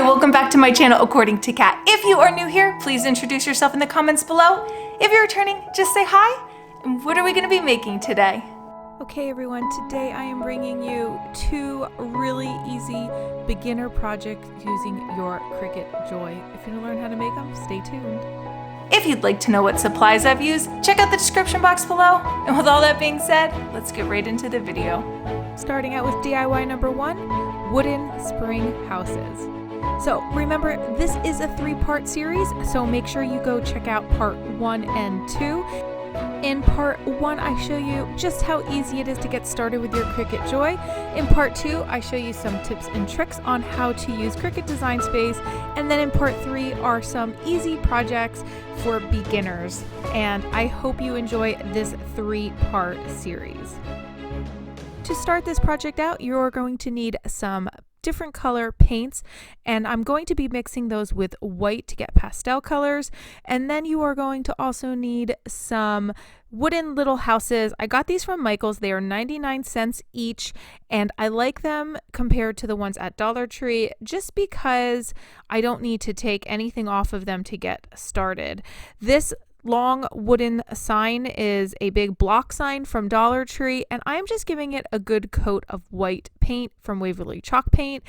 Hi, welcome back to my channel, According to Kat. If you are new here, please introduce yourself in the comments below. If you're returning, just say hi. And what are we going to be making today? Okay everyone, today I am bringing you two really easy beginner projects using your Cricut Joy. If you want to learn how to make them, stay tuned. If you'd like to know what supplies I've used, check out the description box below. And with all that being said, let's get right into the video. Starting out with DIY number 1, wooden spring houses. So remember, this is a 3-part series, so make sure you go check out part 1 and 2. In part 1, I show you just how easy it is to get started with your Cricut Joy. In part 2, I show you some tips and tricks on how to use Cricut Design Space. And then in part 3 are some easy projects for beginners. And I hope you enjoy this 3-part series. To start this project out, you're going to need some different color paints, and I'm going to be mixing those with white to get pastel colors. And then you are going to also need some wooden little houses. I got these from Michael's. They are 99 cents each, and I like them compared to the ones at Dollar Tree just because I don't need to take anything off of them to get started. This long wooden sign is a big block sign from Dollar Tree, and I'm just giving it a good coat of white paint from Waverly Chalk Paint.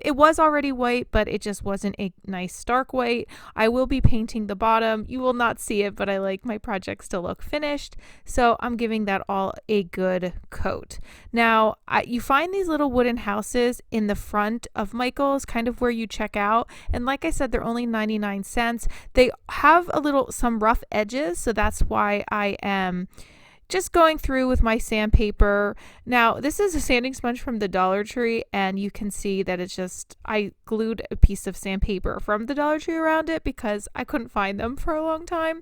It was already white, but it just wasn't a nice stark white. I will be painting the bottom. You will not see it, but I like my projects to look finished, so I'm giving that all a good coat. Now, you find these little wooden houses in the front of Michael's, kind of where you check out, and like I said, they're only 99 cents. They have some rough edges, so that's why I am just going through with my sandpaper. Now, this is a sanding sponge from the Dollar Tree, and you can see that it's just, I glued a piece of sandpaper from the Dollar Tree around it because I couldn't find them for a long time.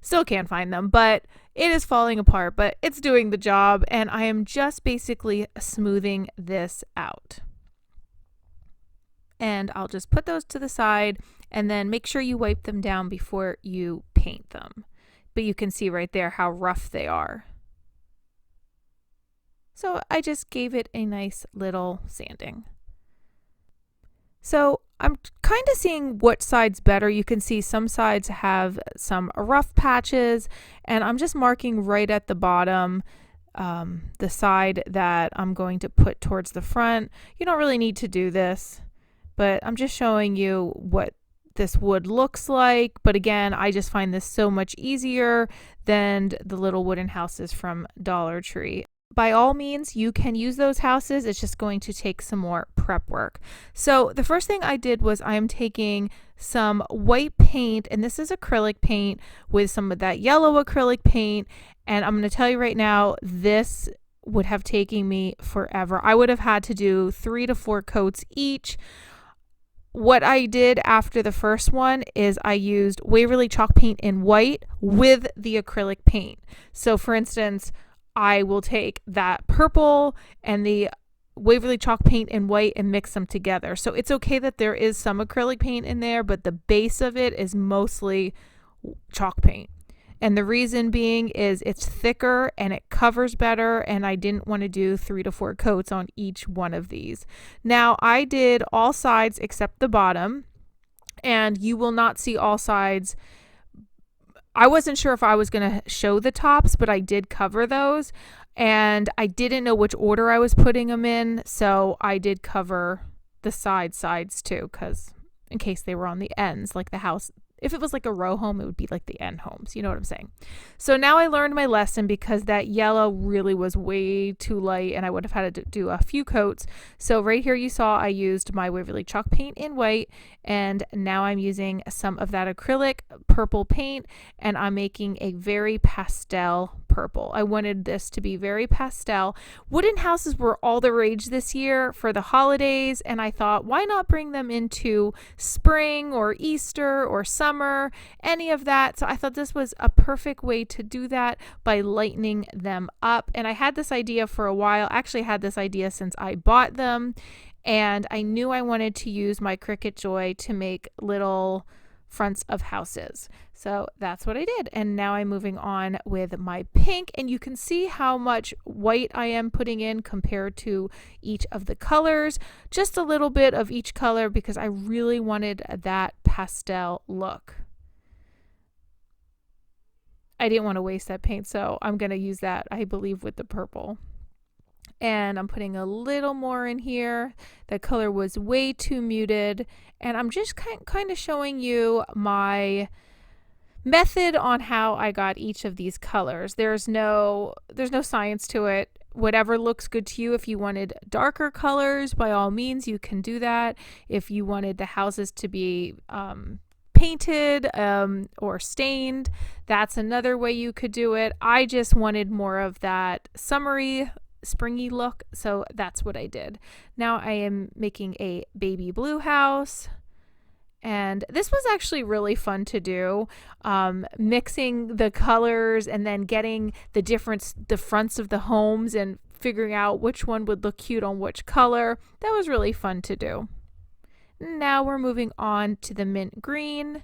Still can't find them, but it is falling apart, but it's doing the job, and I am just basically smoothing this out. And I'll just put those to the side, and then make sure you wipe them down before you paint them. But you can see right there how rough they are. So I just gave it a nice little sanding. So I'm kind of seeing what side's better. You can see some sides have some rough patches, and I'm just marking right at the bottom the side that I'm going to put towards the front. You don't really need to do this, but I'm just showing you what this wood looks like. But again, I just find this so much easier than the little wooden houses from Dollar Tree. By all means, you can use those houses. It's just going to take some more prep work. So the first thing I did was I am taking some white paint, and this is acrylic paint with some of that yellow acrylic paint. And I'm going to tell you right now, this would have taken me forever. I would have had to do 3 to 4 coats each. What I did after the first one is I used Waverly Chalk Paint in white with the acrylic paint. So for instance, I will take that purple and the Waverly Chalk Paint in white and mix them together. So it's okay that there is some acrylic paint in there, but the base of it is mostly chalk paint. And the reason being is it's thicker and it covers better, and I didn't want to do 3 to 4 coats on each one of these. Now, I did all sides except the bottom, and you will not see all sides. I wasn't sure if I was going to show the tops, but I did cover those, and I didn't know which order I was putting them in, so I did cover the sides too, because in case they were on the ends, like the house. If it was like a row home, it would be like the end homes. You know what I'm saying? So now I learned my lesson because that yellow really was way too light and I would have had to do a few coats. So right here you saw I used my Waverly Chalk Paint in white, and now I'm using some of that acrylic purple paint, and I'm making a very pastel purple. I wanted this to be very pastel. Wooden houses were all the rage this year for the holidays, and I thought, why not bring them into spring or Easter or summer, any of that. So I thought this was a perfect way to do that by lightening them up. And I had this idea for a while. I actually had this idea since I bought them, and I knew I wanted to use my Cricut Joy to make little fronts of houses. So that's what I did. And now I'm moving on with my pink, and you can see how much white I am putting in compared to each of the colors. Just a little bit of each color because I really wanted that pastel look. I didn't want to waste that paint, so I'm going to use that, I believe, with the purple. And I'm putting a little more in here. The color was way too muted, and I'm just kind of showing you my method on how I got each of these colors. There's no science to it. Whatever looks good to you. If you wanted darker colors, by all means you can do that. If you wanted the houses to be painted or stained, that's another way you could do it. I just wanted more of that summery, springy look, so that's what I did. Now I am making a baby blue house, and this was actually really fun to do, mixing the colors and then getting the fronts of the homes and figuring out which one would look cute on which color. That was really fun to do. Now we're moving on to the mint green,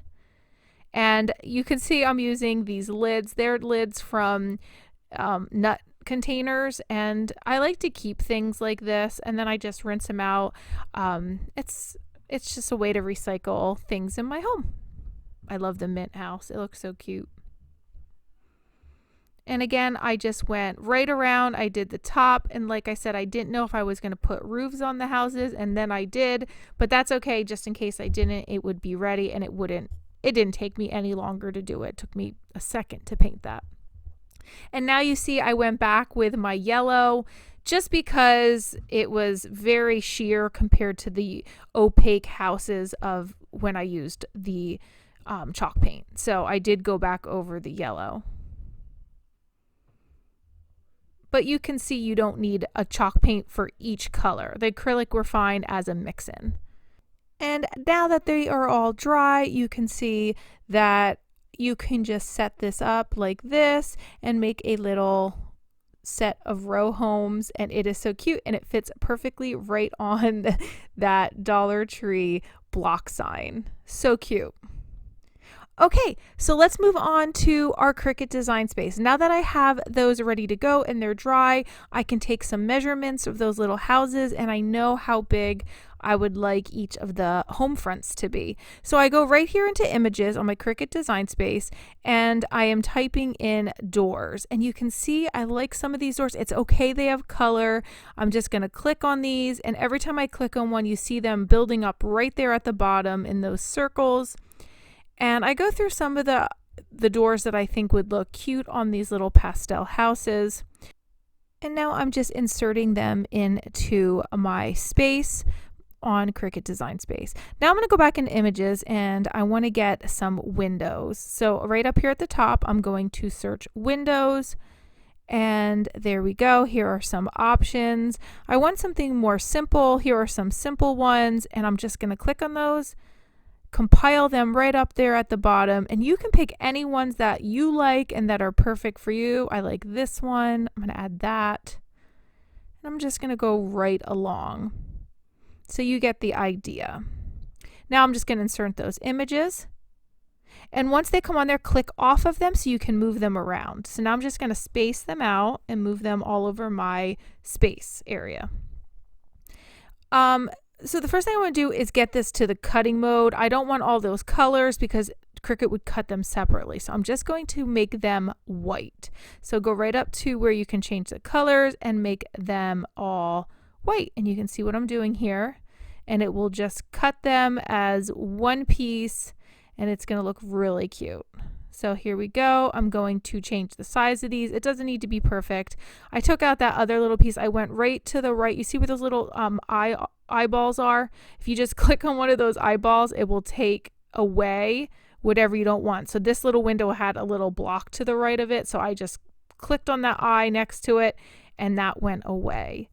and you can see I'm using these lids. They're lids from nut containers, and I like to keep things like this, and then I just rinse them out. It's just a way to recycle things in my home. I love the mint house. It looks so cute. And again, I just went right around. I did the top, and like I said, I didn't know if I was going to put roofs on the houses, and then I did, but that's okay. Just in case I didn't, it would be ready, and it didn't take me any longer to do it. It took me a second to paint that. And now you see I went back with my yellow just because it was very sheer compared to the opaque houses of when I used the chalk paint. So I did go back over the yellow. But you can see you don't need a chalk paint for each color. The acrylic were fine as a mix-in. And now that they are all dry, you can see that you can just set this up like this and make a little set of row homes, and it is so cute, and it fits perfectly right on that Dollar Tree block sign. So cute. Okay, so let's move on to our Cricut design space. Now that I have those ready to go and they're dry, I can take some measurements of those little houses, and I know how big I would like each of the home fronts to be. So I go right here into images on my Cricut design space, and I am typing in doors, and you can see I like some of these doors. It's okay, they have color. I'm just going to click on these, and every time I click on one, you see them building up right there at the bottom in those circles. And I go through some of the doors that I think would look cute on these little pastel houses. And now I'm just inserting them into my space on Cricut Design Space. Now I'm going to go back in images, and I want to get some windows. So right up here at the top, I'm going to search windows, and there we go. Here are some options. I want something more simple. Here are some simple ones, and I'm just going to click on those, compile them right up there at the bottom, and you can pick any ones that you like and that are perfect for you. I like this one. I'm going to add that, and I'm just going to go right along. So you get the idea. Now I'm just going to insert those images, and once they come on there, click off of them so you can move them around. So now I'm just going to space them out and move them all over my space area. So the first thing I want to do is get this to the cutting mode. I don't want all those colors because Cricut would cut them separately. So I'm just going to make them white. So go right up to where you can change the colors and make them all white. And you can see what I'm doing here. And it will just cut them as one piece, and it's going to look really cute. So here we go. I'm going to change the size of these. It doesn't need to be perfect. I took out that other little piece. I went right to the right. You see where those little eyeballs are? If you just click on one of those eyeballs, it will take away whatever you don't want. So this little window had a little block to the right of it. So I just clicked on that eye next to it, and that went away.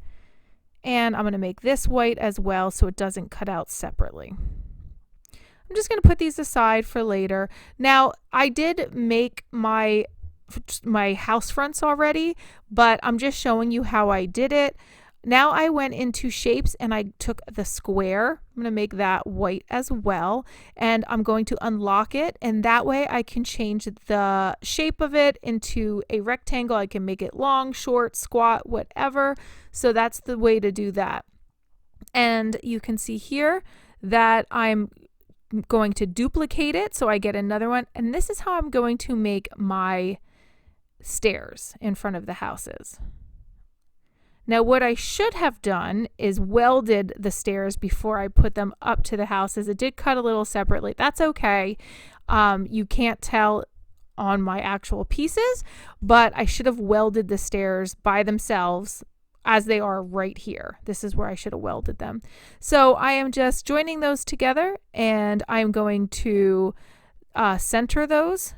And I'm going to make this white as well so it doesn't cut out separately. I'm just going to put these aside for later. Now, I did make my house fronts already, but I'm just showing you how I did it. now I went into shapes and I took the square. I'm going to make that white as well. And I'm going to unlock it. And that way I can change the shape of it into a rectangle. I can make it long, short, squat, whatever. So that's the way to do that. And you can see here that I'm going to duplicate it. So I get another one. And this is how I'm going to make my stairs in front of the houses. Now, what I should have done is welded the stairs before I put them up to the houses. It did cut a little separately. That's okay. You can't tell on my actual pieces, but I should have welded the stairs by themselves as they are right here. This is where I should have welded them. So I am just joining those together, and I'm going to center those.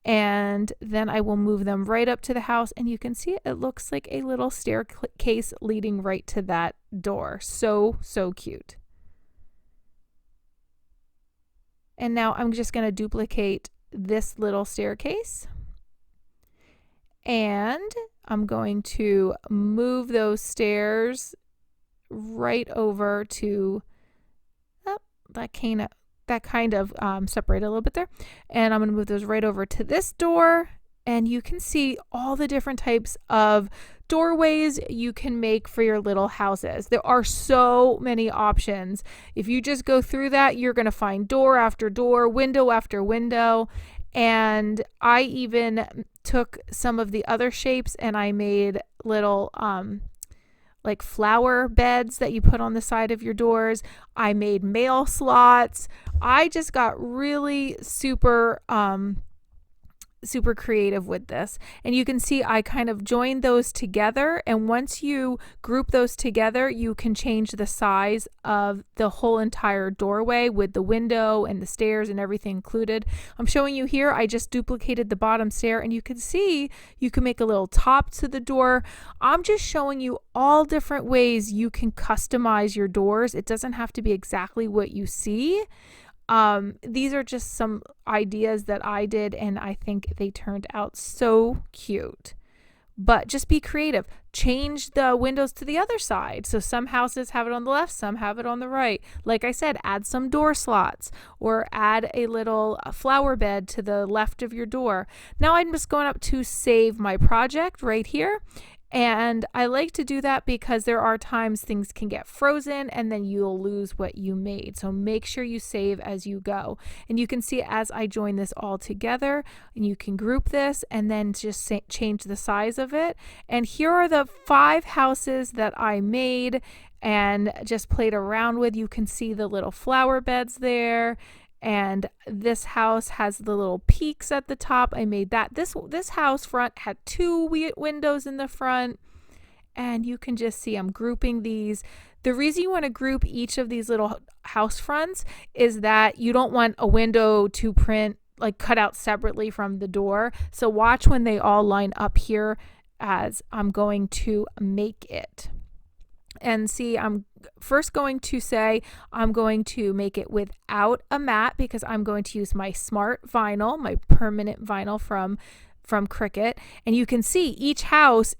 And then I will move them right up to the house, and you can see it looks like a little staircase leading right to that door. So cute. And now I'm just going to duplicate this little staircase, and I'm going to move those stairs right over to that kind of separate a little bit there, and I'm going to move those right over to this door. And you can see all the different types of doorways you can make for your little houses. There are so many options. If you just go through that, you're going to find door after door, window after window. And I even took some of the other shapes and I made little like flower beds that you put on the side of your doors. I made mail slots. I just got really super creative with this. And you can see I kind of joined those together, and once you group those together, you can change the size of the whole entire doorway with the window and the stairs and everything included. I'm showing you here, I just duplicated the bottom stair, and you can see you can make a little top to the door. I'm just showing you all different ways you can customize your doors. It doesn't have to be exactly what you see. These are just some ideas that I did, and I think they turned out so cute. But just be creative. Change the windows to the other side. So some houses have it on the left, some have it on the right. Like I said, add some door slots or add a little flower bed to the left of your door. Now I'm just going up to save my project right here. And I like to do that because there are times things can get frozen and then you'll lose what you made. So make sure you save as you go. And you can see as I join this all together, and you can group this and then just change the size of it. And here are the 5 houses that I made and just played around with. You can see the little flower beds there. And this house has the little peaks at the top. I made that. This house front had 2 windows in the front. And you can just see I'm grouping these. The reason you want to group each of these little house fronts is that you don't want a window to print like cut out separately from the door. So watch when they all line up here as I'm going to make it. And see, I'm first going to say I'm going to make it without a mat because I'm going to use my Smart Vinyl, my permanent vinyl from Cricut. And you can see each house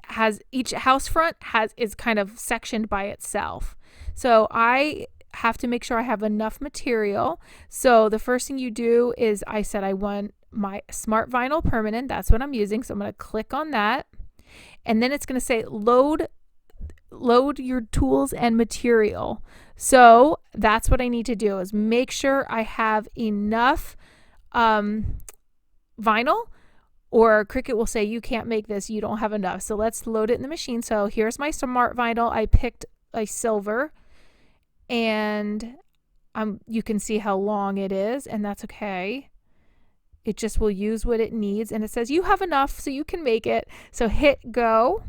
front is kind of sectioned by itself. So I have to make sure I have enough material. So the first thing you do is I said I want my Smart Vinyl Permanent. That's what I'm using. So I'm going to click on that. And then it's going to say load your tools and material. So that's what I need to do is make sure I have enough vinyl, or Cricut will say you can't make this, you don't have enough. So let's load it in the machine. So here's my Smart Vinyl. I picked a silver, and you can see how long it is, and that's okay. It just will use what it needs, and it says you have enough so you can make it. So hit go.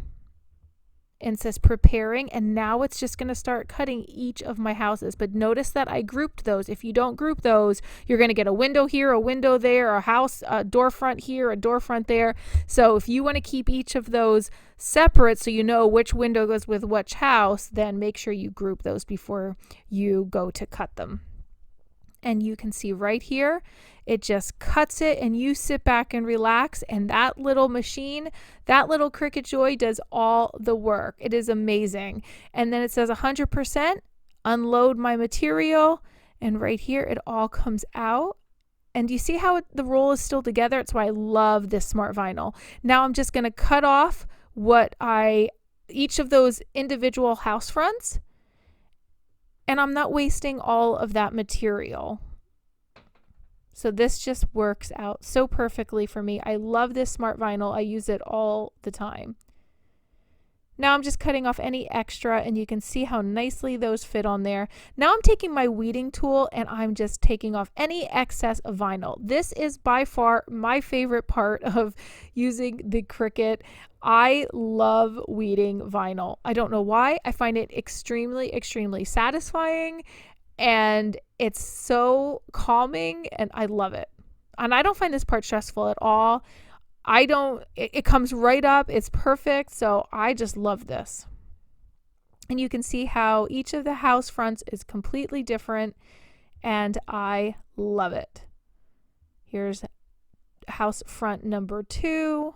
And says preparing, and now it's just going to start cutting each of my houses. But notice that I grouped those. If you don't group those, you're going to get a window here, a window there, a house, a door front here, a door front there. So if you want to keep each of those separate so you know which window goes with which house, then make sure you group those before you go to cut them. and you can see right here, it just cuts it and you sit back and relax, and that little machine, that little Cricut Joy does all the work. It is amazing. And then it says 100%, unload my material, and right here it all comes out. And you see how the roll is still together? It's why I love this Smart Vinyl. Now I'm just going to cut off each of those individual house fronts, and I'm not wasting all of that material. So this just works out so perfectly for me. I love this Smart Vinyl. I use it all the time. Now I'm just cutting off any extra, and you can see how nicely those fit on there. Now I'm taking my weeding tool and I'm just taking off any excess of vinyl. This is by far my favorite part of using the Cricut. I love weeding vinyl. I don't know why. I find it extremely, extremely satisfying, and it's so calming, and I love it. And I don't find this part stressful at all. It comes right up. It's perfect. So I just love this. And you can see how each of the house fronts is completely different, and I love it. Here's house front number 2.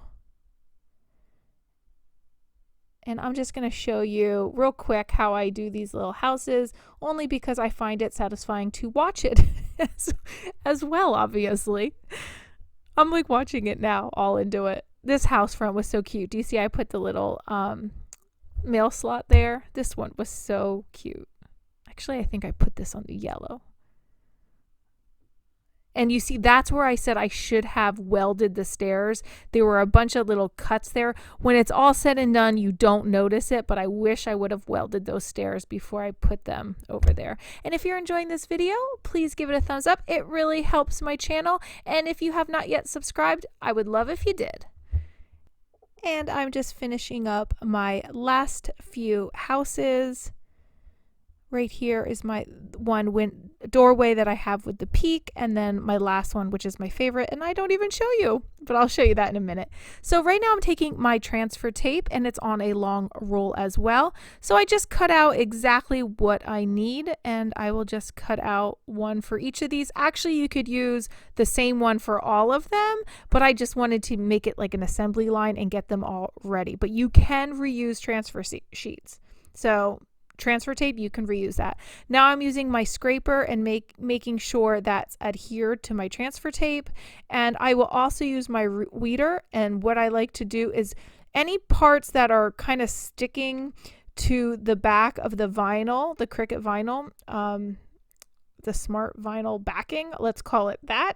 And I'm just going to show you real quick how I do these little houses, only because I find it satisfying to watch it as well, obviously. I'm like watching it now, all into it. This house front was so cute. Do you see I put the little mail slot there? This one was so cute. Actually, I think I put this on the yellow. And you see, that's where I said I should have welded the stairs. There were a bunch of little cuts there. When it's all said and done, you don't notice it, but I wish I would have welded those stairs before I put them over there. And if you're enjoying this video, please give it a thumbs up. It really helps my channel. And if you have not yet subscribed, I would love if you did. And I'm just finishing up my last few houses. Right here is my doorway that I have with the peak, and then my last one, which is my favorite, and I don't even show you, but I'll show you that in a minute. So right now I'm taking my transfer tape, and it's on a long roll as well. So I just cut out exactly what I need, and I will just cut out one for each of these. Actually, you could use the same one for all of them, but I just wanted to make it like an assembly line and get them all ready. But you can reuse transfer sheets. So transfer tape, you can reuse that. Now I'm using my scraper and making sure that's adhered to my transfer tape, and I will also use my weeder. And what I like to do is any parts that are kind of sticking to the back of the vinyl, the Cricut vinyl, the Smart Vinyl backing, let's call it that,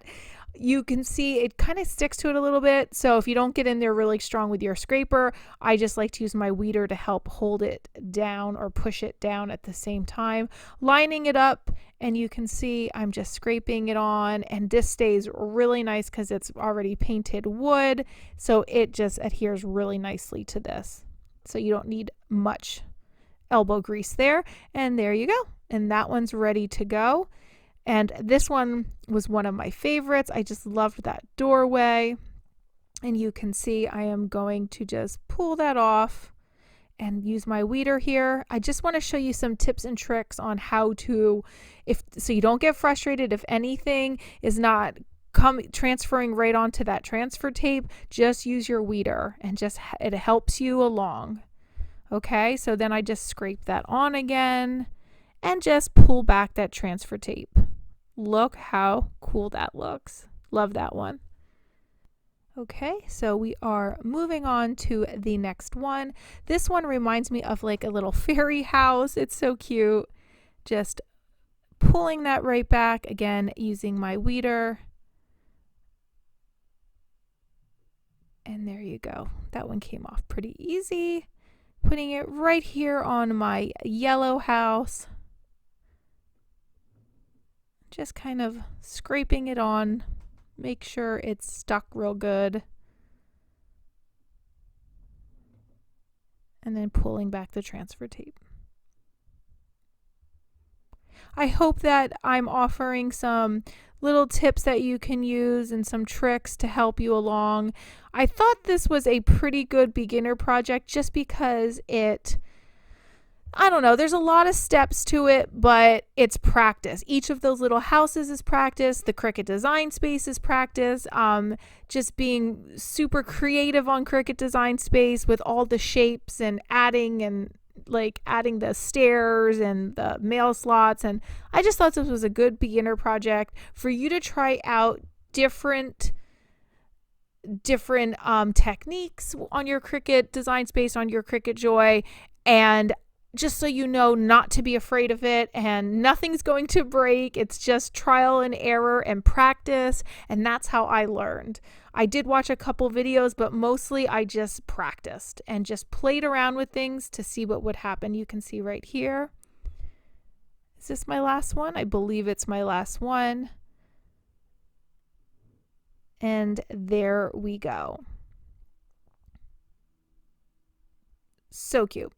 you can see it kind of sticks to it a little bit. So if you don't get in there really strong with your scraper, I just like to use my weeder to help hold it down or push it down at the same time, lining it up. And you can see I'm just scraping it on, and this stays really nice because it's already painted wood. So it just adheres really nicely to this. So you don't need much elbow grease there. And there you go. And that one's ready to go. And this one was one of my favorites. I just loved that doorway. And you can see I am going to just pull that off and use my weeder here. I just want to show you some tips and tricks on how to, so you don't get frustrated if anything is not transferring right onto that transfer tape. Just use your weeder, and it helps you along. Okay, so then I just scrape that on again and just pull back that transfer tape. Look how cool that looks. Love that one. Okay, so we are moving on to the next one. This one reminds me of like a little fairy house. It's so cute. Just pulling that right back, again, using my weeder. And there you go. That one came off pretty easy. Putting it right here on my yellow house. Just kind of scraping it on, make sure it's stuck real good, and then pulling back the transfer tape. I hope that I'm offering some little tips that you can use and some tricks to help you along. I thought this was a pretty good beginner project just because I don't know, there's a lot of steps to it, but it's practice. Each of those little houses is practice. The Cricut Design Space is practice. Just being super creative on Cricut Design Space with all the shapes and adding the stairs and the mail slots. And I just thought this was a good beginner project for you to try out different techniques on your Cricut Design Space, on your Cricut Joy, and just so you know not to be afraid of it, and nothing's going to break. It's just trial and error and practice, and that's how I learned. I did watch a couple videos, but mostly I just practiced and just played around with things to see what would happen. You can see right here. Is this my last one? I believe it's my last one. And there we go. So cute.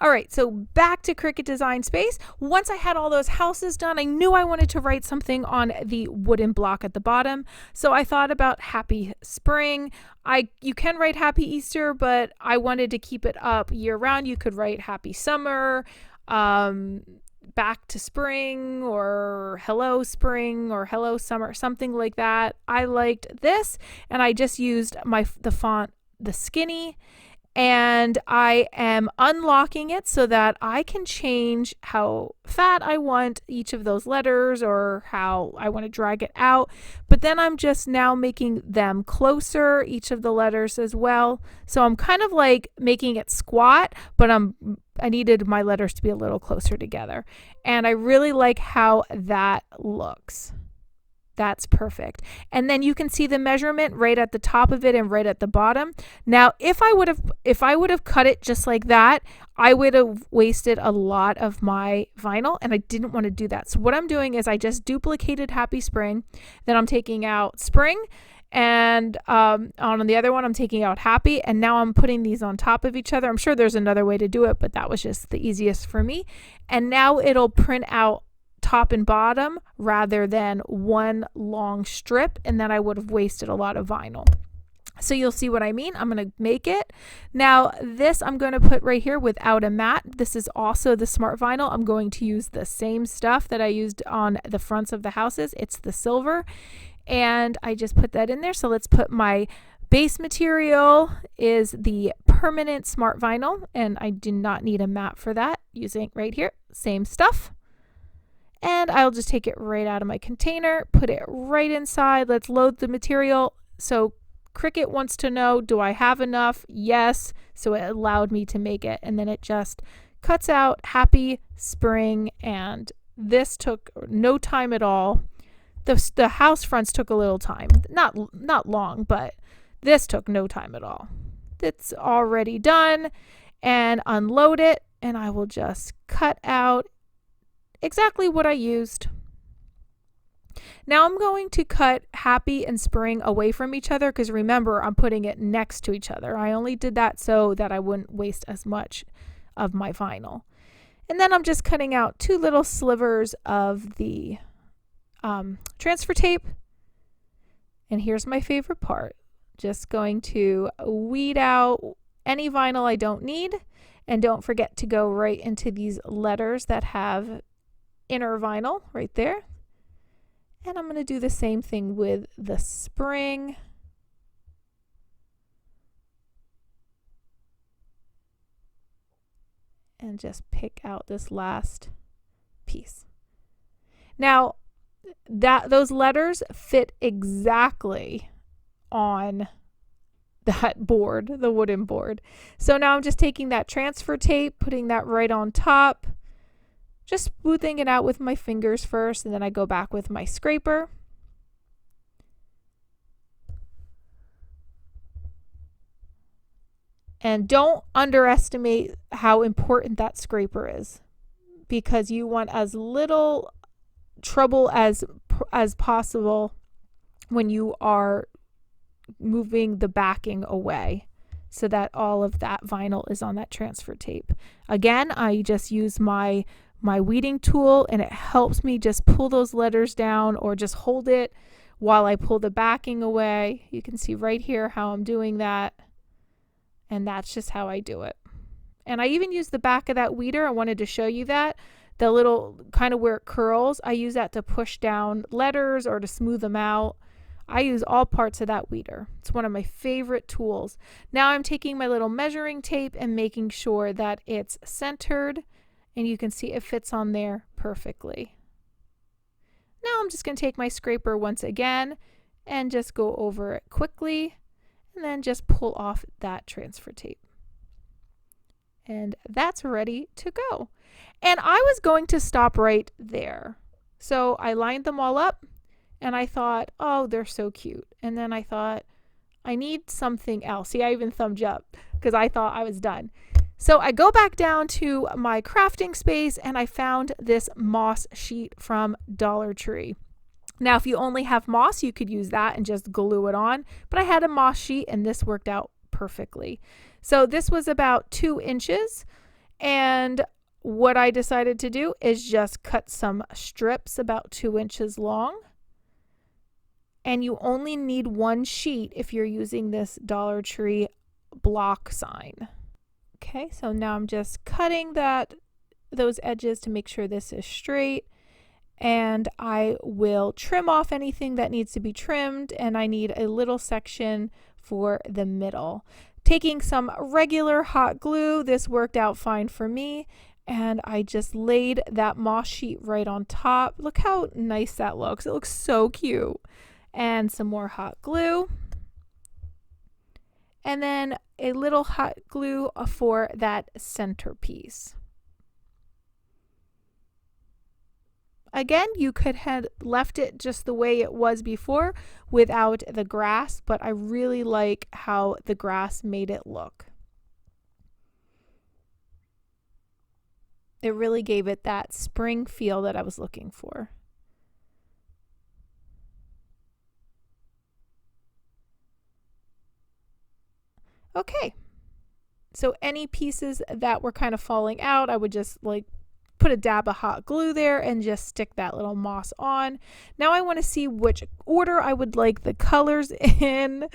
All right, so back to Cricut Design Space. Once I had all those houses done, I knew I wanted to write something on the wooden block at the bottom. So I thought about Happy Spring. You can write Happy Easter, but I wanted to keep it up year round. You could write Happy Summer, Back to Spring, or Hello Spring, or Hello Summer, something like that. I liked this, and I just used the font, the Skinny, and I am unlocking it so that I can change how fat I want each of those letters or how I want to drag it out. But then I'm just now making them closer, each of the letters as well. So I'm kind of like making it squat, but I needed my letters to be a little closer together. And I really like how that looks. That's perfect. And then you can see the measurement right at the top of it and right at the bottom. Now, if I would have cut it just like that, I would have wasted a lot of my vinyl, and I didn't want to do that. So what I'm doing is I just duplicated Happy Spring. Then I'm taking out Spring, and on the other one I'm taking out Happy, and now I'm putting these on top of each other. I'm sure there's another way to do it, but that was just the easiest for me. And now it'll print out top and bottom rather than one long strip, and then I would have wasted a lot of vinyl. So you'll see what I mean. I'm going to make it. Now this I'm going to put right here without a mat. This is also the Smart Vinyl. I'm going to use the same stuff that I used on the fronts of the houses. It's the silver, and I just put that in there. So let's put my base material is the permanent Smart Vinyl, and I do not need a mat for that. Using right here, same stuff. And I'll just take it right out of my container, put it right inside. Let's load the material. So Cricut wants to know, do I have enough? Yes. So it allowed me to make it. And then it just cuts out Happy Spring. And this took no time at all. The house fronts took a little time. Not long, but this took no time at all. It's already done. And unload it. And I will just cut out exactly what I used. Now I'm going to cut Happy and Spring away from each other, because remember, I'm putting it next to each other. I only did that so that I wouldn't waste as much of my vinyl. And then I'm just cutting out two little slivers of the transfer tape. And here's my favorite part. Just going to weed out any vinyl I don't need. And don't forget to go right into these letters that have inner vinyl right there. And I'm going to do the same thing with the Spring. And just pick out this last piece. Now, those letters fit exactly on that board, the wooden board. So now I'm just taking that transfer tape, putting that right on top, just smoothing it out with my fingers first, and then I go back with my scraper. And don't underestimate how important that scraper is, because you want as little trouble as possible when you are moving the backing away, so that all of that vinyl is on that transfer tape. Again, I just use my weeding tool, and it helps me just pull those letters down, or just hold it while I pull the backing away. You can see right here how I'm doing that, and that's just how I do it. And I even used the back of that weeder. I wanted to show you that. The little kind of where it curls, I use that to push down letters or to smooth them out. I use all parts of that weeder. It's one of my favorite tools. Now I'm taking my little measuring tape and making sure that it's centered, and you can see it fits on there perfectly. Now I'm just going to take my scraper once again and just go over it quickly, and then just pull off that transfer tape. And that's ready to go. And I was going to stop right there. So I lined them all up and I thought, oh, they're so cute. And then I thought, I need something else. See, I even thumbed up because I thought I was done. So I go back down to my crafting space and I found this moss sheet from Dollar Tree. Now, if you only have moss, you could use that and just glue it on. But I had a moss sheet and this worked out perfectly. So this was about 2 inches. And what I decided to do is just cut some strips about 2 inches long. And you only need 1 sheet if you're using this Dollar Tree block sign. Okay, so now I'm just cutting those edges to make sure this is straight. And I will trim off anything that needs to be trimmed, and I need a little section for the middle. Taking some regular hot glue, this worked out fine for me, and I just laid that moss sheet right on top. Look how nice that looks. It looks so cute. And some more hot glue. And then a little hot glue for that centerpiece. Again, you could have left it just the way it was before without the grass, but I really like how the grass made it look. It really gave it that spring feel that I was looking for. Okay, so any pieces that were kind of falling out, I would just like put a dab of hot glue there and just stick that little moss on. Now I want to see which order I would like the colors in.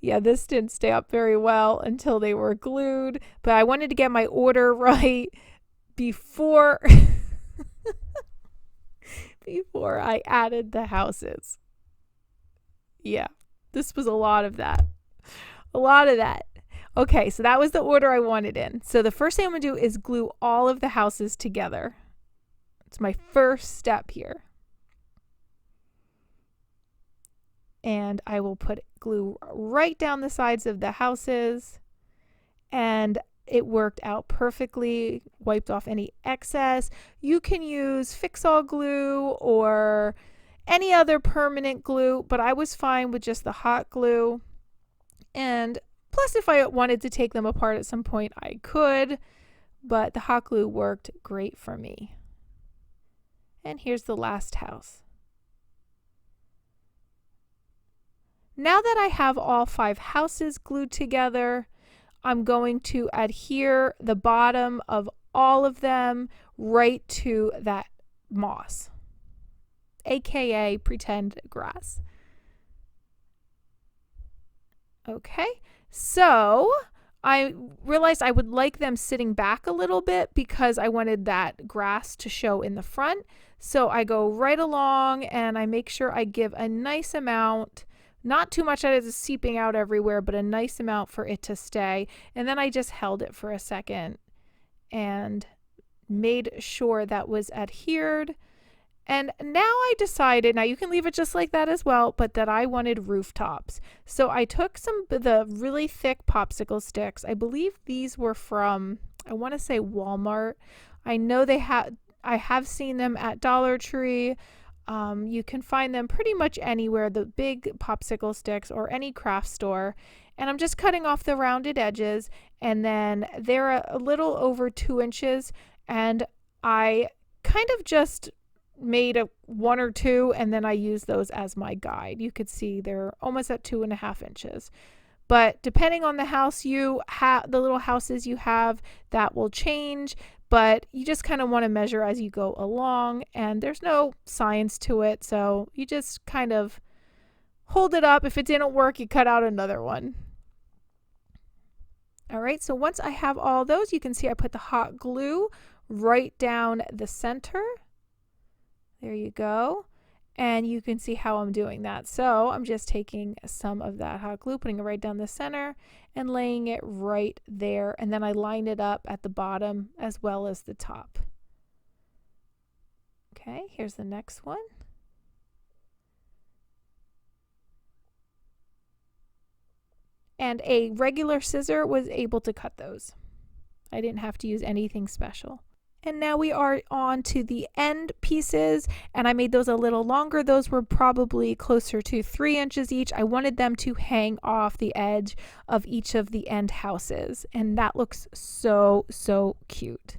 Yeah, this didn't stay up very well until they were glued, but I wanted to get my order right before before I added the houses. Yeah, this was a lot of that. A lot of that. Okay, so that was the order I wanted in. So the first thing I'm going to do is glue all of the houses together. It's my first step here. And I will put glue right down the sides of the houses. And it worked out perfectly, wiped off any excess. You can use Fix-All glue or any other permanent glue, but I was fine with just the hot glue. And plus, if I wanted to take them apart at some point, I could, but the hot glue worked great for me. And here's the last house. Now that I have all 5 houses glued together, I'm going to adhere the bottom of all of them right to that moss, aka pretend grass. Okay, so I realized I would like them sitting back a little bit because I wanted that grass to show in the front. So I go right along and I make sure I give a nice amount, not too much that it's seeping out everywhere, but a nice amount for it to stay. And then I just held it for a second and made sure that was adhered. And now I decided, now you can leave it just like that as well, but that I wanted rooftops. So I took some of the really thick popsicle sticks. I believe these were from, I want to say Walmart. I know I have seen them at Dollar Tree. You can find them pretty much anywhere, the big popsicle sticks or any craft store. And I'm just cutting off the rounded edges, and then they're a little over 2 inches. And I kind of just made 1 or 2, and then I use those as my guide. You could see they're almost at 2.5 inches. But depending on the house you have, the little houses you have, that will change. But you just kind of want to measure as you go along, and there's no science to it. So you just kind of hold it up. If it didn't work, you cut out another one. All right, so once I have all those, you can see I put the hot glue right down the center. There you go. And you can see how I'm doing that. So I'm just taking some of that hot glue, putting it right down the center and laying it right there. And then I line it up at the bottom as well as the top. Okay, here's the next one. And a regular scissor was able to cut those. I didn't have to use anything special. And now we are on to the end pieces, and I made those a little longer. Those were probably closer to 3 inches each. I wanted them to hang off the edge of each of the end houses, and that looks so, so cute.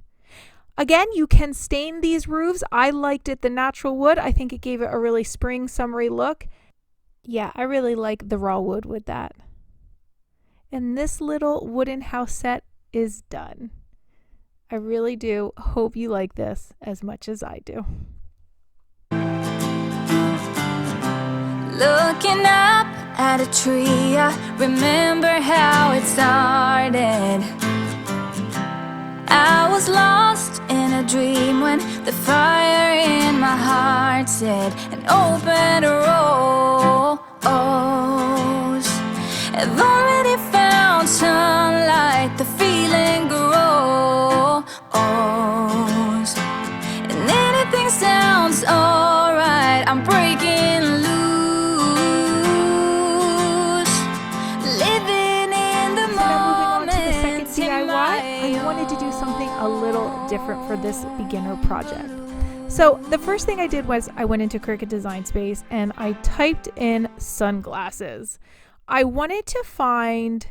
Again, you can stain these roofs. I liked it the natural wood. I think it gave it a really spring, summery look. Yeah, I really like the raw wood with that. And this little wooden house set is done. I really do hope you like this as much as I do. Looking up at a tree, I remember how it started. I was lost in a dream when the fire in my heart said an open rose. I've already found sunlight, the feeling grows, and anything sounds alright. I'm breaking loose, living in the Now moving on to the second moment. DIY, I wanted to do something a little different for this beginner project. So the first thing I did was I went into Cricut Design Space and I typed in sunglasses. I wanted to find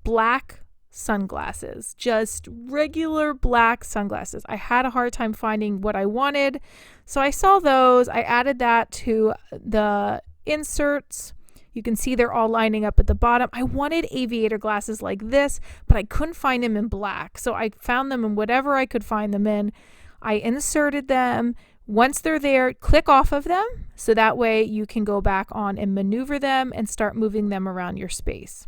black sunglasses, just regular black sunglasses. I had a hard time finding what I wanted, so I saw those. I added that to the inserts. You can see they're all lining up at the bottom. I wanted aviator glasses like this, but I couldn't find them in black, so I found them in whatever I could find them in. I inserted them. Once they're there, click off of them, so that way you can go back on and maneuver them and start moving them around your space.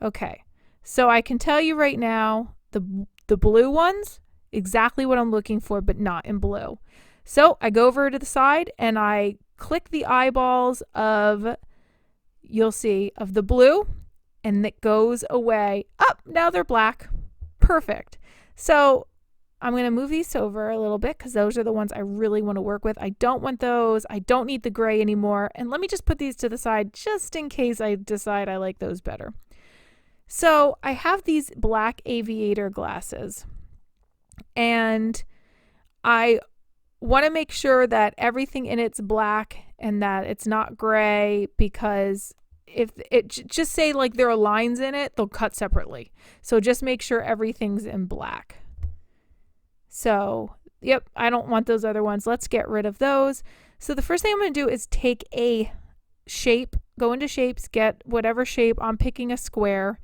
Okay, so I can tell you right now, the blue ones, exactly what I'm looking for, but not in blue. So I go over to the side and I click the eyeballs of, you'll see, of the blue, and it goes away. Oh, now they're black. Perfect. So I'm going to move these over a little bit because those are the ones I really want to work with. I don't want those. I don't need the gray anymore. And let me just put these to the side just in case I decide I like those better. So I have these black aviator glasses, and I want to make sure that everything in it's black and that it's not gray, because if it just say like there are lines in it, they'll cut separately. So just make sure everything's in black. So, yep, I don't want those other ones. Let's get rid of those. So the first thing I'm going to do is take a shape, go into shapes, get whatever shape. I'm picking a square.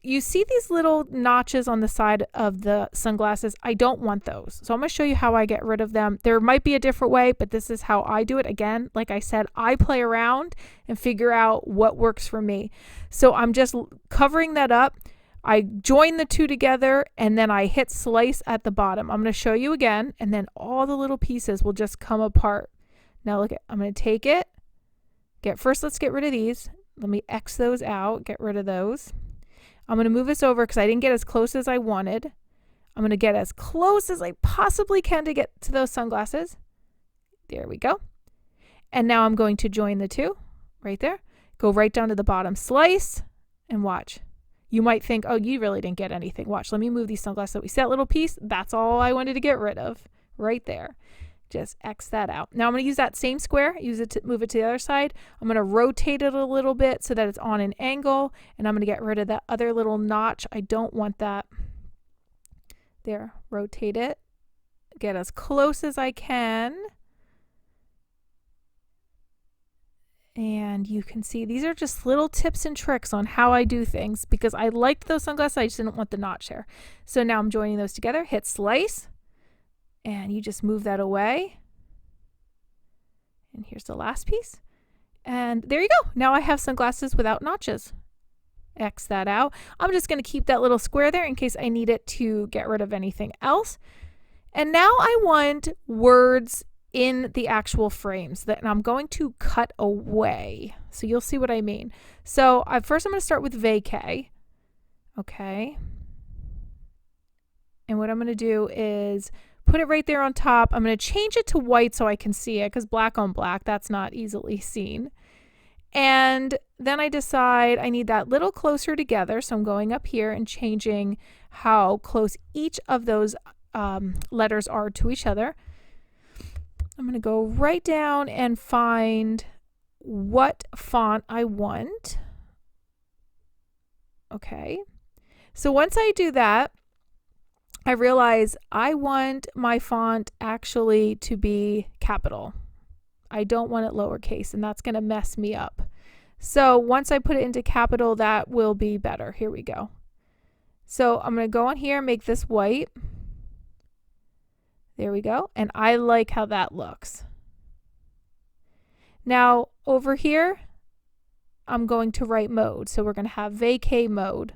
You see these little notches on the side of the sunglasses? I don't want those. So I'm going to show you how I get rid of them. There might be a different way, but this is how I do it. Again, like I said, I play around and figure out what works for me. So I'm just covering that up. I join the two together and then I hit slice at the bottom. I'm going to show you again, and then all the little pieces will just come apart. Now look, I'm going to take it. Let's get rid of these. Let me X those out, get rid of those. I'm going to move this over because I didn't get as close as I wanted. I'm going to get as close as I possibly can to get to those sunglasses. There we go. And now I'm going to join the two right there. Go right down to the bottom, slice, and watch. You might think, oh, you really didn't get anything. Watch, let me move these sunglasses. So we see that little piece? That's all I wanted to get rid of right there. Just X that out. Now I'm going to use that same square, move it to the other side. I'm going to rotate it a little bit so that it's on an angle, and I'm going to get rid of that other little notch. I don't want that. There, rotate it. Get as close as I can. And you can see these are just little tips and tricks on how I do things, because I liked those sunglasses. I just didn't want the notch there. So now I'm joining those together. Hit slice. And you just move that away. And here's the last piece. And there you go. Now I have sunglasses without notches. X that out. I'm just going to keep that little square there in case I need it to get rid of anything else. And now I want words in the actual frames that I'm going to cut away. So you'll see what I mean. So first I'm going to start with vacay. Okay. And what I'm going to do is put it right there on top. I'm going to change it to white so I can see it, because black on black, that's not easily seen. And then I decide I need that little closer together. So I'm going up here and changing how close each of those letters are to each other. I'm going to go right down and find what font I want. Okay. So once I do that, I realize I want my font actually to be capital. I don't want it lowercase, and that's going to mess me up. So once I put it into capital, that will be better. Here we go. So I'm going to go on here and make this white. There we go. And I like how that looks. Now over here, I'm going to write mode. So we're going to have vacay mode.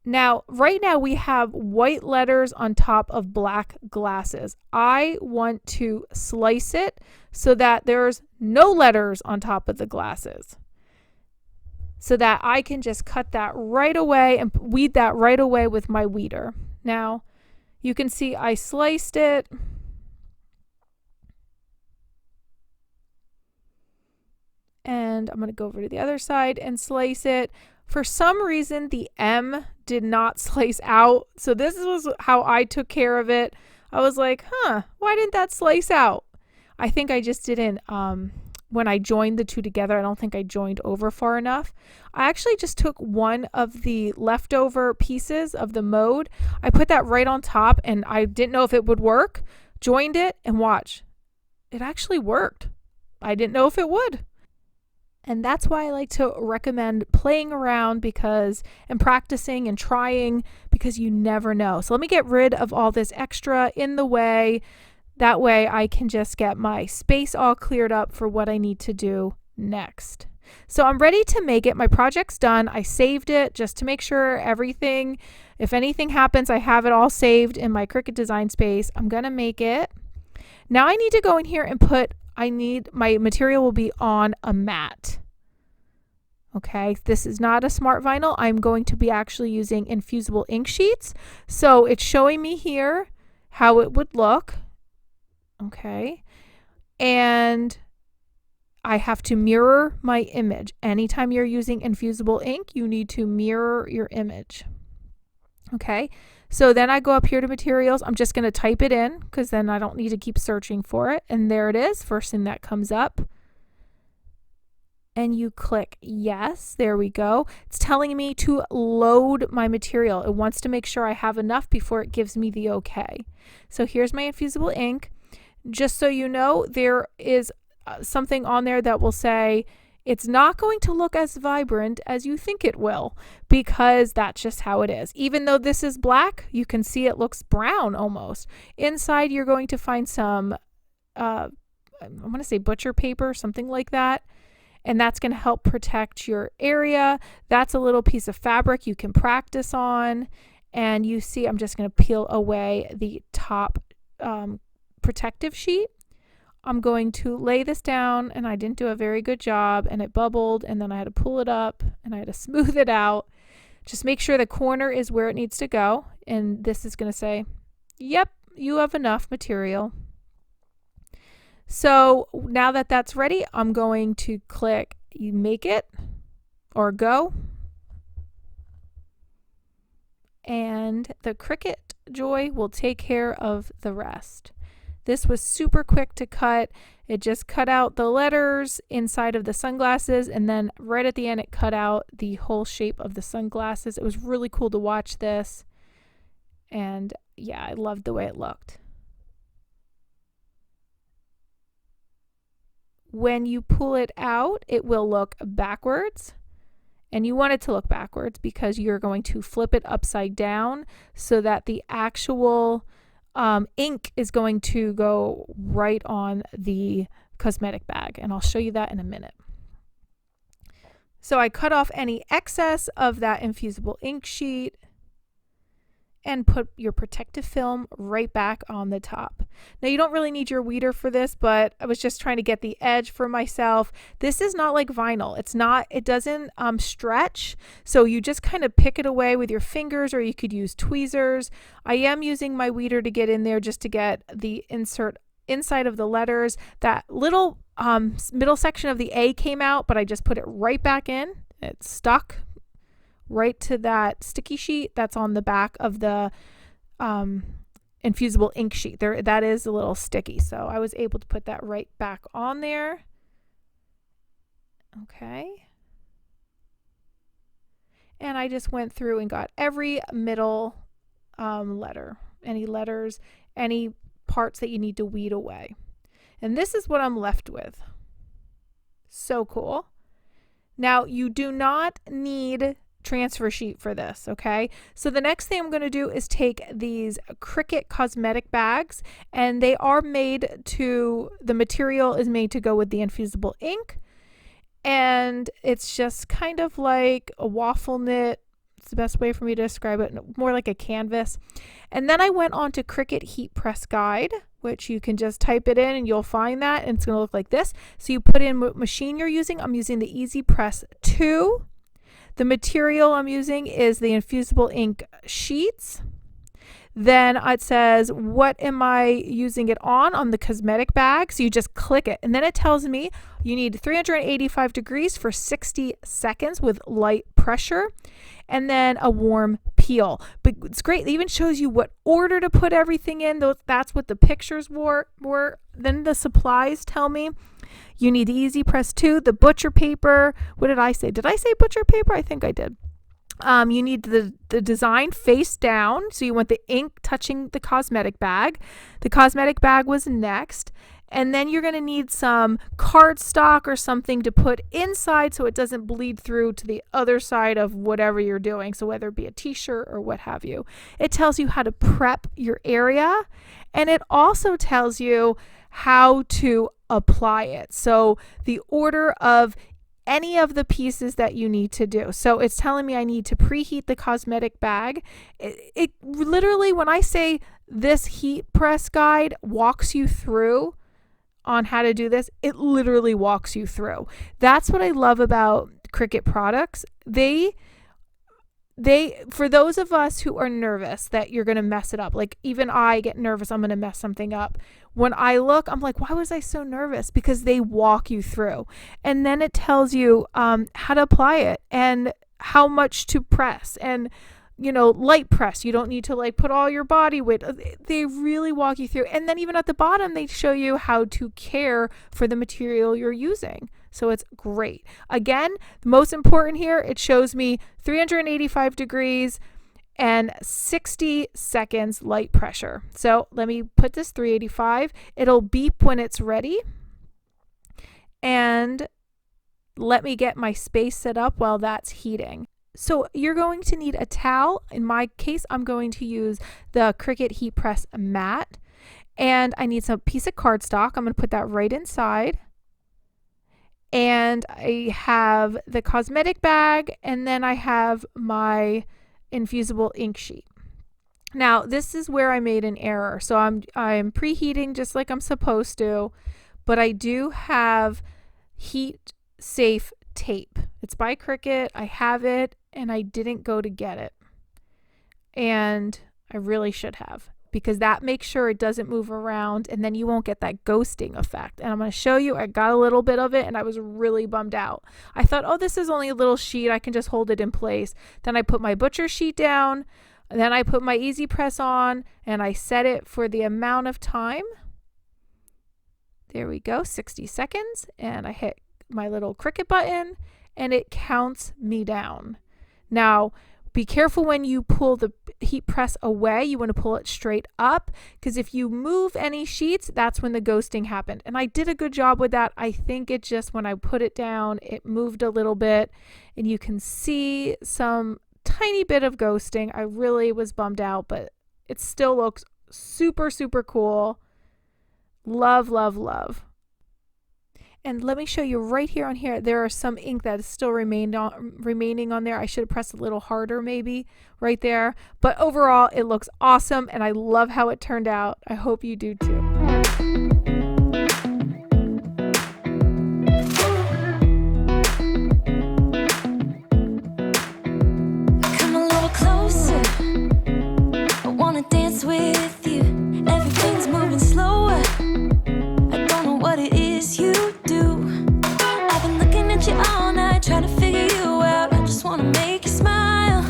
Now, right now we have white letters on top of black glasses. I want to slice it so that there's no letters on top of the glasses, so that I can just cut that right away and weed that right away with my weeder. Now, you can see I sliced it. And I'm going to go over to the other side and slice it. For some reason, the M did not slice out. So this was how I took care of it. I was like, why didn't that slice out? I think I just didn't, when I joined the two together, I don't think I joined over far enough. I actually just took one of the leftover pieces of the mode. I put that right on top, and I didn't know if it would work. Joined it, and watch. It actually worked. I didn't know if it would. And that's why I like to recommend playing around and practicing and trying, because you never know. So let me get rid of all this extra in the way. That way I can just get my space all cleared up for what I need to do next. So I'm ready to make it. My project's done. I saved it just to make sure everything, if anything happens, I have it all saved in my Cricut design space. I'm going to make it. Now I need to go in here and my material will be on a mat. Okay, this is not a smart vinyl. I'm going to be actually using Infusible ink sheets. So it's showing me here how it would look. Okay, and I have to mirror my image. Anytime you're using Infusible ink, you need to mirror your image. Okay, so then I go up here to materials. I'm just going to type it in, because then I don't need to keep searching for it. And there it is, first thing that comes up. And you click yes, there we go. It's telling me to load my material. It wants to make sure I have enough before it gives me the okay. So here's my Infusible ink. Just so you know, there is something on there that will say it's not going to look as vibrant as you think it will, because that's just how it is. Even though this is black, you can see it looks brown almost. Inside, you're going to find some, I want to say butcher paper, something like that. And that's going to help protect your area. That's a little piece of fabric you can practice on. And you see, I'm just going to peel away the top protective sheet. I'm going to lay this down, and I didn't do a very good job, and it bubbled, and then I had to pull it up and I had to smooth it out. Just make sure the corner is where it needs to go. And this is going to say, yep, you have enough material. So now that that's ready, I'm going to click you make it or go. And the Cricut Joy will take care of the rest. This was super quick to cut. It just cut out the letters inside of the sunglasses, and then right at the end it cut out the whole shape of the sunglasses. It was really cool to watch this. And yeah, I loved the way it looked. When you pull it out, it will look backwards. And you want it to look backwards because you're going to flip it upside down so that the actual ink is going to go right on the cosmetic bag. And I'll show you that in a minute. So I cut off any excess of that infusible ink sheet and put your protective film right back on the top. Now you don't really need your weeder for this, but I was just trying to get the edge for myself. This is not like vinyl. It doesn't stretch. So you just kind of pick it away with your fingers, or you could use tweezers. I am using my weeder to get in there just to get the insert inside of the letters. That little middle section of the A came out, but I just put it right back in. It stuck right to that sticky sheet that's on the back of the infusible ink sheet. That is a little sticky, so I was able to put that right back on there. Okay. And I just went through and got every middle letter, any letters, any parts that you need to weed away. And this is what I'm left with. So cool. Now you do not need transfer sheet for this, okay? So the next thing I'm going to do is take these Cricut Cosmetic bags, and they are made to, the material is made to go with the infusible ink, and it's just kind of like a waffle knit. It's the best way for me to describe it, more like a canvas. And then I went on to Cricut Heat Press Guide, which you can just type it in and you'll find that, and it's going to look like this. So you put in what machine you're using. I'm using the Easy Press 2. The material I'm using is the infusible ink sheets. Then it says, what am I using it on the cosmetic bag? So you just click it, and then it tells me you need 385 degrees for 60 seconds with light pressure, and then a warm peel. But it's great. It even shows you what order to put everything in. That's what the pictures were. Then the supplies tell me you need the Easy Press 2, the butcher paper. What did I say? Did I say butcher paper? I think I did. You need the design face down, so you want the ink touching the cosmetic bag. The cosmetic bag was next. And then you're going to need some cardstock or something to put inside so it doesn't bleed through to the other side of whatever you're doing. So whether it be a t-shirt or what have you. It tells you how to prep your area, and it also tells you how to apply it. So the order of any of the pieces that you need to do. So it's telling me I need to preheat the cosmetic bag. It literally, when I say this heat press guide walks you through on how to do this, it literally walks you through. That's what I love about Cricut products. They for those of us who are nervous that you're going to mess it up, like even I get nervous, I'm going to mess something up. When I look, I'm like, why was I so nervous? Because they walk you through, and then it tells you how to apply it and how much to press, and light press. You don't need to like put all your body weight. They really walk you through. And then even at the bottom, they show you how to care for the material you're using. So it's great. Again, the most important here, it shows me 385 degrees and 60 seconds light pressure. So let me put this 385. It'll beep when it's ready. And let me get my space set up while that's heating. So you're going to need a towel. In my case, I'm going to use the Cricut Heat Press Mat. And I need some piece of cardstock. I'm going to put that right inside. And I have the cosmetic bag, and then I have my infusible ink sheet. Now, this is where I made an error. So I'm preheating just like I'm supposed to, but I do have heat safe tape. It's by Cricut. I have it, and I didn't go to get it. And I really should have, because that makes sure it doesn't move around, and then you won't get that ghosting effect. And I'm going to show you, I got a little bit of it, and I was really bummed out. I thought, oh, this is only a little sheet. I can just hold it in place. Then I put my butcher sheet down, and then I put my Easy Press on, and I set it for the amount of time. There we go, 60 seconds. And I hit my little Cricut button, and it counts me down. Now, be careful when you pull the heat press away. You want to pull it straight up, because if you move any sheets, that's when the ghosting happened. And I did a good job with that. I think it just, when I put it down, it moved a little bit, and you can see some tiny bit of ghosting. I really was bummed out, but it still looks super, super cool. Love, love, love. And let me show you right here on here, there are some ink that is still remaining on there. I should have pressed a little harder maybe right there. But overall, it looks awesome and I love how it turned out. I hope you do too. Come a little closer, I wanna dance with you. Everything's moving slower, I don't know what it is you do. I've been looking at you all night, trying to figure you out. I just wanna make you smile.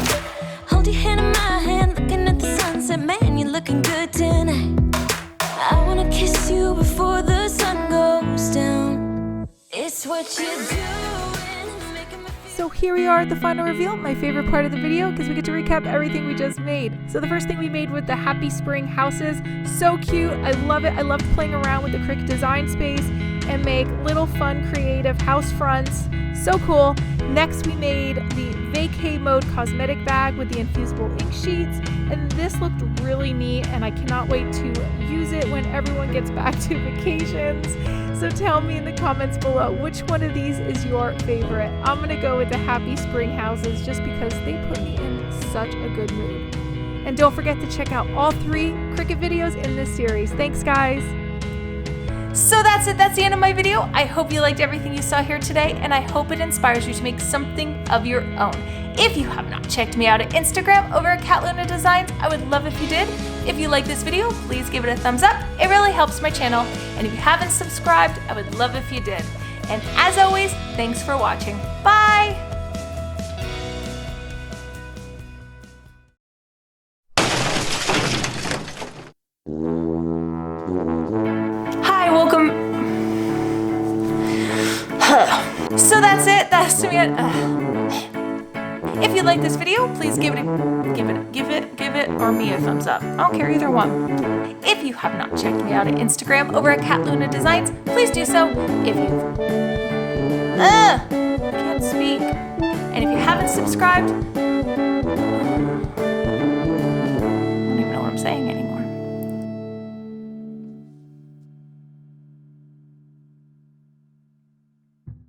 Hold your hand in my hand, looking at the sunset. Man, you're looking good tonight. I wanna kiss you before the sun goes down. It's what you're doing, it's making me feel. So here we are at the final reveal, my favorite part of the video, because we get to recap everything we just made. So the first thing we made with the Happy Spring houses, so cute, I love it. I loved playing around with the Cricut Design Space and make little fun creative house fronts, so cool. Next we made the Vacay Mode Cosmetic bag with the Infusible ink sheets, and this looked really neat and I cannot wait to use it when everyone gets back to vacations. So tell me in the comments below which one of these is your favorite. I'm gonna go with the Happy Spring houses just because they put me in such a good mood. And don't forget to check out all 3 Cricut videos in this series. Thanks guys! So that's it, that's the end of my video. I hope you liked everything you saw here today, and I hope it inspires you to make something of your own. If you have not checked me out at Instagram over at Catluna Designs, I would love if you did. If you like this video, please give it a thumbs up. It really helps my channel. And if you haven't subscribed, I would love if you did. And as always, thanks for watching. Bye! Hi, welcome. So that's it. That's to me. If you like this video, please give it, or me a thumbs up. I don't care, either one. If you have not checked me out at Instagram over at Catluna Designs, please do so. If you can't speak, and if you haven't subscribed.